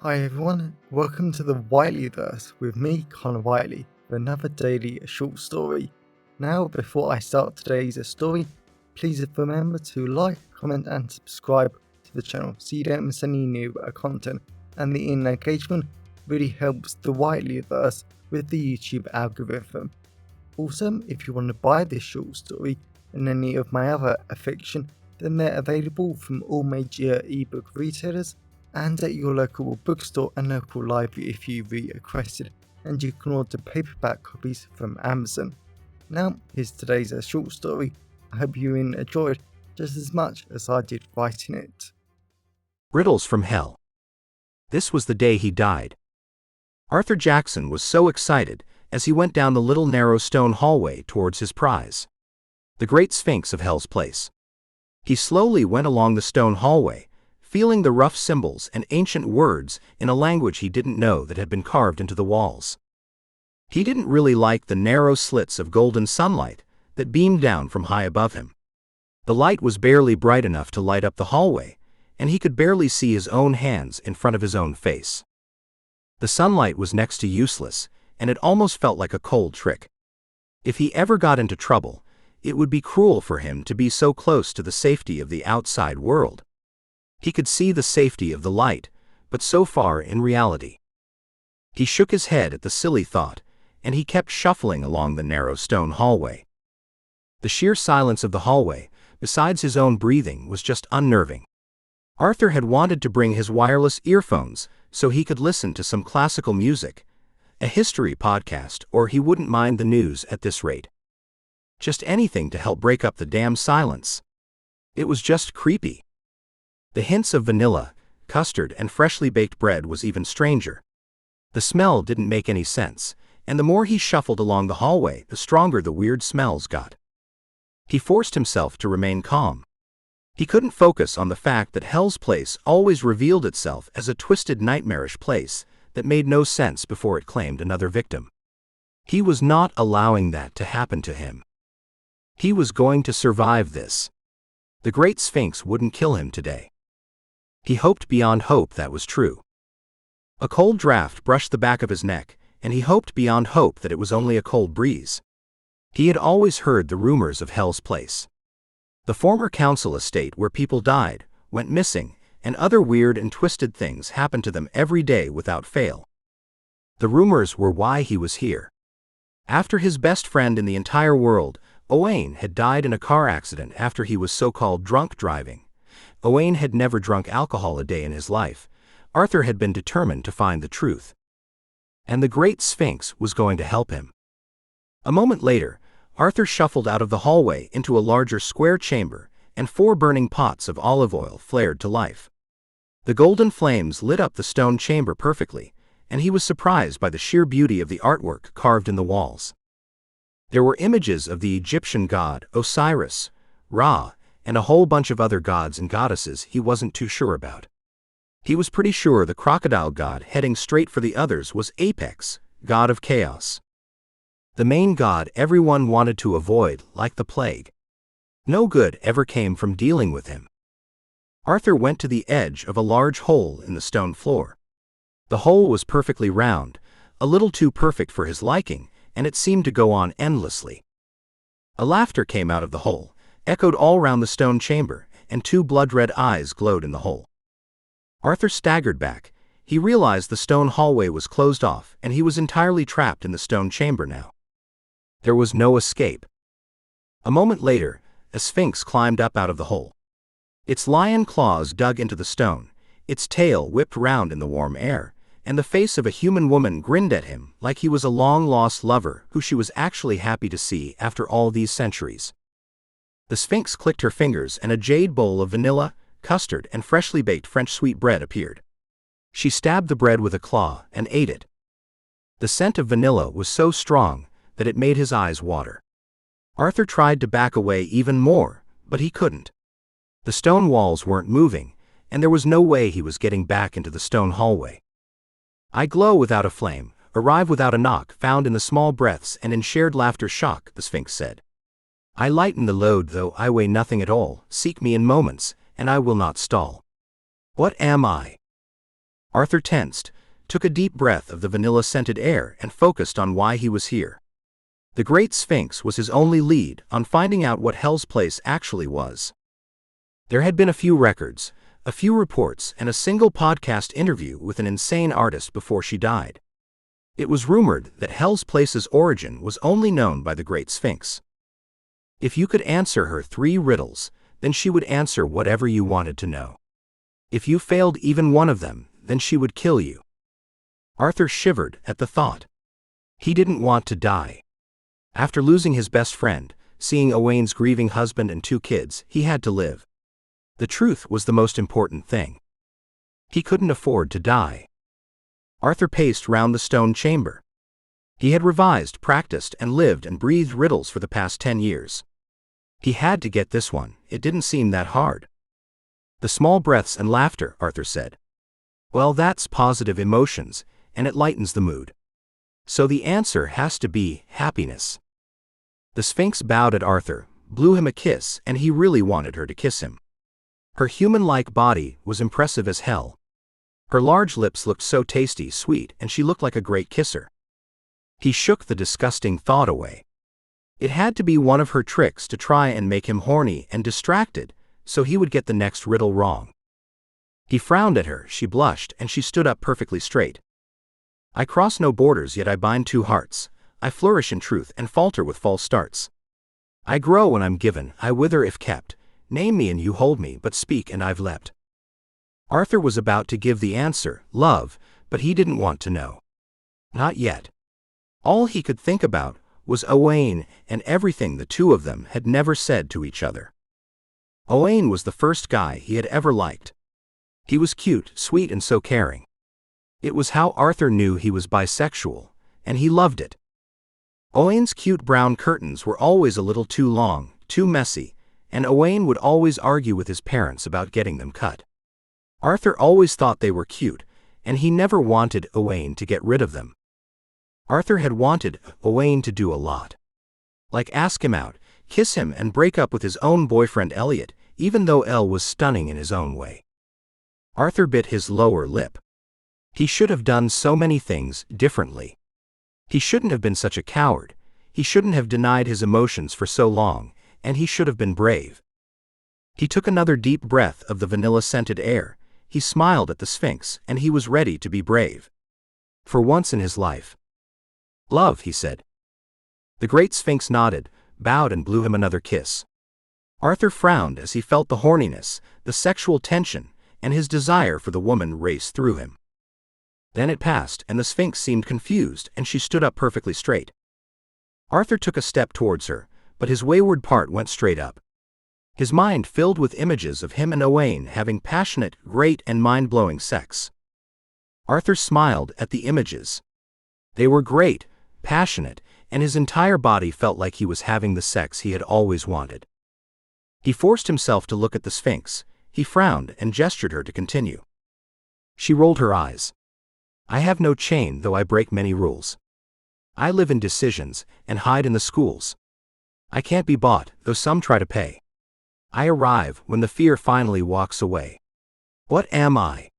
Hi everyone, welcome to the Whiteleyverse with me, Connor Whiteley, for another daily short story. Now, before I start today's story, please remember to like, comment and subscribe to the channel so you don't miss any new content, and the engagement really helps the Whiteleyverse with the YouTube algorithm. Also, if you want to buy this short story and any of my other fiction, then they're available from all major ebook retailers and at your local bookstore and local library if you requested, and you can order paperback copies from Amazon. Now, here's today's short story. I hope you enjoyed just as much as I did writing it. Riddles from Hell. This was the day he died. Arthur Jackson was so excited as he went down the little narrow stone hallway towards his prize, the Great Sphinx of Hell's Place. He slowly went along the stone hallway, feeling the rough symbols and ancient words in a language he didn't know that had been carved into the walls. He didn't really like the narrow slits of golden sunlight that beamed down from high above him. The light was barely bright enough to light up the hallway, and he could barely see his own hands in front of his own face. The sunlight was next to useless, and it almost felt like a cold trick. If he ever got into trouble, it would be cruel for him to be so close to the safety of the outside world. He could see the safety of the light, but so far in reality. He shook his head at the silly thought, and he kept shuffling along the narrow stone hallway. The sheer silence of the hallway, besides his own breathing, was just unnerving. Arthur had wanted to bring his wireless earphones so he could listen to some classical music, a history podcast, or he wouldn't mind the news at this rate. Just anything to help break up the damn silence. It was just creepy. The hints of vanilla, custard, and freshly baked bread was even stranger. The smell didn't make any sense, and the more he shuffled along the hallway, the stronger the weird smells got. He forced himself to remain calm. He couldn't focus on the fact that Hell's Place always revealed itself as a twisted, nightmarish place that made no sense before it claimed another victim. He was not allowing that to happen to him. He was going to survive this. The Great Sphinx wouldn't kill him today. He hoped beyond hope that was true. A cold draft brushed the back of his neck, and he hoped beyond hope that it was only a cold breeze. He had always heard the rumors of Hell's Place. The former council estate where people died, went missing, and other weird and twisted things happened to them every day without fail. The rumors were why he was here. After his best friend in the entire world, Owain, had died in a car accident after he was so-called drunk driving. Owain had never drunk alcohol a day in his life. Arthur had been determined to find the truth. And the Great Sphinx was going to help him. A moment later, Arthur shuffled out of the hallway into a larger square chamber, and 4 burning pots of olive oil flared to life. The golden flames lit up the stone chamber perfectly, and he was surprised by the sheer beauty of the artwork carved in the walls. There were images of the Egyptian god Osiris, Ra, and a whole bunch of other gods and goddesses he wasn't too sure about. He was pretty sure the crocodile god heading straight for the others was Apex, god of chaos. The main god everyone wanted to avoid like the plague. No good ever came from dealing with him. Arthur went to the edge of a large hole in the stone floor. The hole was perfectly round, a little too perfect for his liking, and it seemed to go on endlessly. A laughter came out of the hole, echoed all round the stone chamber, and 2 blood-red eyes glowed in the hole. Arthur staggered back. He realized the stone hallway was closed off, and he was entirely trapped in the stone chamber now. There was no escape. A moment later, a sphinx climbed up out of the hole. Its lion claws dug into the stone, its tail whipped round in the warm air, and the face of a human woman grinned at him like he was a long-lost lover who she was actually happy to see after all these centuries. The Sphinx clicked her fingers, and a jade bowl of vanilla, custard, and freshly baked French sweet bread appeared. She stabbed the bread with a claw and ate it. The scent of vanilla was so strong that it made his eyes water. Arthur tried to back away even more, but he couldn't. The stone walls weren't moving, and there was no way he was getting back into the stone hallway. I glow without a flame, arrive without a knock, found in the small breaths and in shared laughter shock, the Sphinx said. I lighten the load though I weigh nothing at all, seek me in moments, and I will not stall. What am I? Arthur tensed, took a deep breath of the vanilla-scented air and focused on why he was here. The Great Sphinx was his only lead on finding out what Hell's Place actually was. There had been a few records, a few reports, and a single podcast interview with an insane artist before she died. It was rumored that Hell's Place's origin was only known by the Great Sphinx. If you could answer her 3 riddles, then she would answer whatever you wanted to know. If you failed even one of them, then she would kill you. Arthur shivered at the thought. He didn't want to die. After losing his best friend, seeing Owain's grieving husband and 2 kids, he had to live. The truth was the most important thing. He couldn't afford to die. Arthur paced round the stone chamber. He had revised, practiced, and lived and breathed riddles for the past 10 years. He had to get this one. It didn't seem that hard. The small breaths and laughter, Arthur said. Well, that's positive emotions, and it lightens the mood. So the answer has to be happiness. The Sphinx bowed at Arthur, blew him a kiss, and he really wanted her to kiss him. Her human-like body was impressive as hell. Her large lips looked so tasty, sweet, and she looked like a great kisser. He shook the disgusting thought away. It had to be one of her tricks to try and make him horny and distracted, so he would get the next riddle wrong. He frowned at her, she blushed, and she stood up perfectly straight. I cross no borders, yet I bind 2 hearts. I flourish in truth and falter with false starts. I grow when I'm given, I wither if kept. Name me and you hold me, but speak and I've leapt. Arthur was about to give the answer, love, but he didn't want to know. Not yet. All he could think about was Owain and everything the 2 of them had never said to each other. Owain was the first guy he had ever liked. He was cute, sweet, and so caring. It was how Arthur knew he was bisexual, and he loved it. Owain's cute brown curtains were always a little too long, too messy, and Owain would always argue with his parents about getting them cut. Arthur always thought they were cute, and he never wanted Owain to get rid of them. Arthur had wanted Owain to do a lot. Like ask him out, kiss him, and break up with his own boyfriend Elliot, even though Elle was stunning in his own way. Arthur bit his lower lip. He should have done so many things differently. He shouldn't have been such a coward, he shouldn't have denied his emotions for so long, and he should have been brave. He took another deep breath of the vanilla-scented air, he smiled at the Sphinx, and he was ready to be brave. For once in his life. Love, he said. The Great Sphinx nodded, bowed, and blew him another kiss. Arthur frowned as he felt the horniness, the sexual tension, and his desire for the woman race through him. Then it passed, and the Sphinx seemed confused, and she stood up perfectly straight. Arthur took a step towards her, but his wayward part went straight up. His mind filled with images of him and Owain having passionate, great, and mind-blowing sex. Arthur smiled at the images. They were great, passionate, and his entire body felt like he was having the sex he had always wanted. He forced himself to look at the Sphinx. He frowned and gestured her to continue. She rolled her eyes. I have no chain, though I break many rules. I live in decisions, and hide in the schools. I can't be bought, though some try to pay. I arrive when the fear finally walks away. What am I?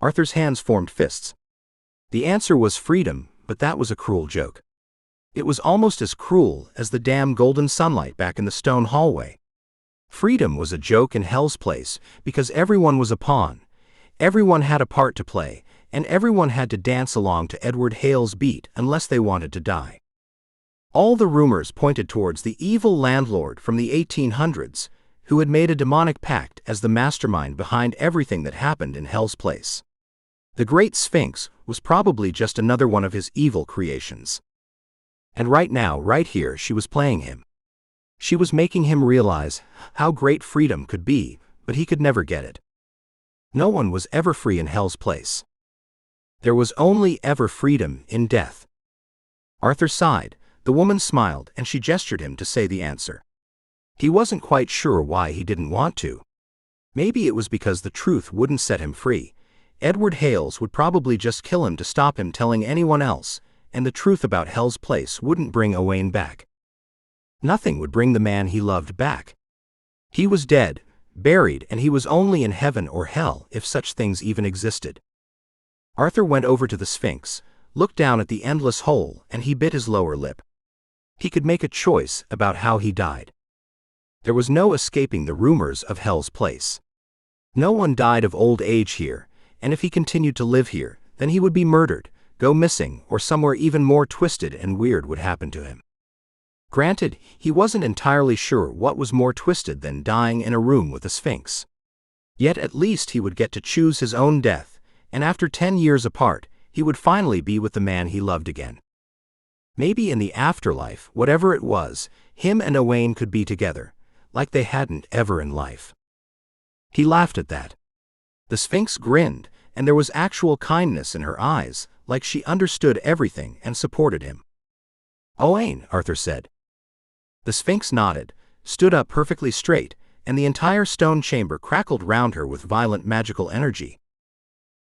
Arthur's hands formed fists. The answer was freedom, but that was a cruel joke. It was almost as cruel as the damn golden sunlight back in the stone hallway. Freedom was a joke in Hell's Place because everyone was a pawn, everyone had a part to play, and everyone had to dance along to Edward Hale's beat unless they wanted to die. All the rumors pointed towards the evil landlord from the 1800s, who had made a demonic pact as the mastermind behind everything that happened in Hell's Place. The Great Sphinx was probably just another one of his evil creations. And right now, right here, she was playing him. She was making him realize how great freedom could be, but he could never get it. No one was ever free in Hell's Place. There was only ever freedom in death. Arthur sighed, the woman smiled, and she gestured him to say the answer. He wasn't quite sure why he didn't want to. Maybe it was because the truth wouldn't set him free. Edward Hales would probably just kill him to stop him telling anyone else, and the truth about Hell's Place wouldn't bring Owain back. Nothing would bring the man he loved back. He was dead, buried, and he was only in heaven or hell if such things even existed. Arthur went over to the Sphinx, looked down at the endless hole, and he bit his lower lip. He could make a choice about how he died. There was no escaping the rumors of Hell's place. No one died of old age here, and if he continued to live here, then he would be murdered, go missing, or somewhere even more twisted and weird would happen to him. Granted, he wasn't entirely sure what was more twisted than dying in a room with a Sphinx. Yet at least he would get to choose his own death, and after 10 years apart, he would finally be with the man he loved again. Maybe in the afterlife, whatever it was, him and Owain could be together, like they hadn't ever in life. He laughed at that. The Sphinx grinned, and there was actual kindness in her eyes, like she understood everything and supported him. "Owain," Arthur said. The Sphinx nodded, stood up perfectly straight, and the entire stone chamber crackled round her with violent magical energy.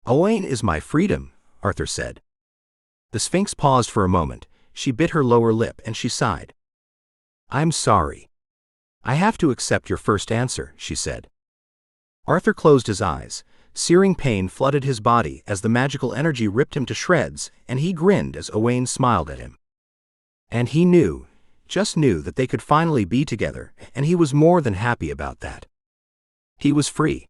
"Owain is my freedom," Arthur said. The Sphinx paused for a moment, she bit her lower lip and she sighed. "I'm sorry. I have to accept your first answer," she said. Arthur closed his eyes. Searing pain flooded his body as the magical energy ripped him to shreds, and he grinned as Owain smiled at him. And he knew, just knew that they could finally be together, and he was more than happy about that. He was free.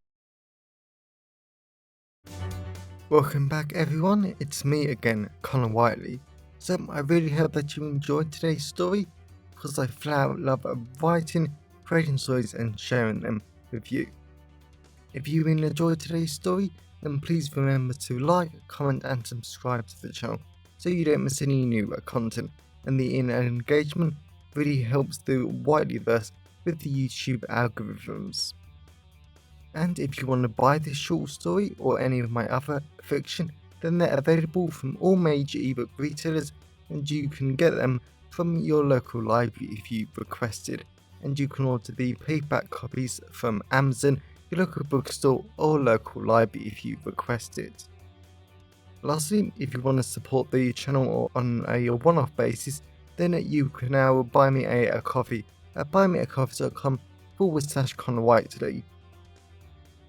Welcome back everyone, it's me again, Connor Whiteley. So I really hope that you enjoyed today's story, because I flat out love writing, creating stories and sharing them with you. If you really enjoyed today's story, then please remember to like, comment and subscribe to the channel so you don't miss any new content, and the engagement really helps the Whiteleyverse with the YouTube algorithms. And if you want to buy this short story or any of my other fiction, then they're available from all major ebook retailers, and you can get them from your local library if you requested, and you can order the paperback copies from Amazon, your local bookstore or local library if you request it. Lastly, if you want to support the channel on a one-off basis, then you can now buy me a coffee at buymeacoffee.com/Connor Whiteley.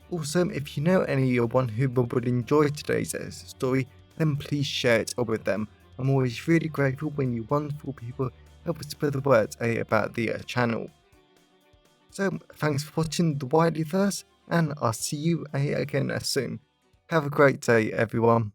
Also, if you know anyone who would enjoy today's story, then please share it with them. I'm always really grateful when you wonderful people help spread the word about the channel. So, thanks for watching the Whiteleyverse, and I'll see you again soon. Have a great day, everyone.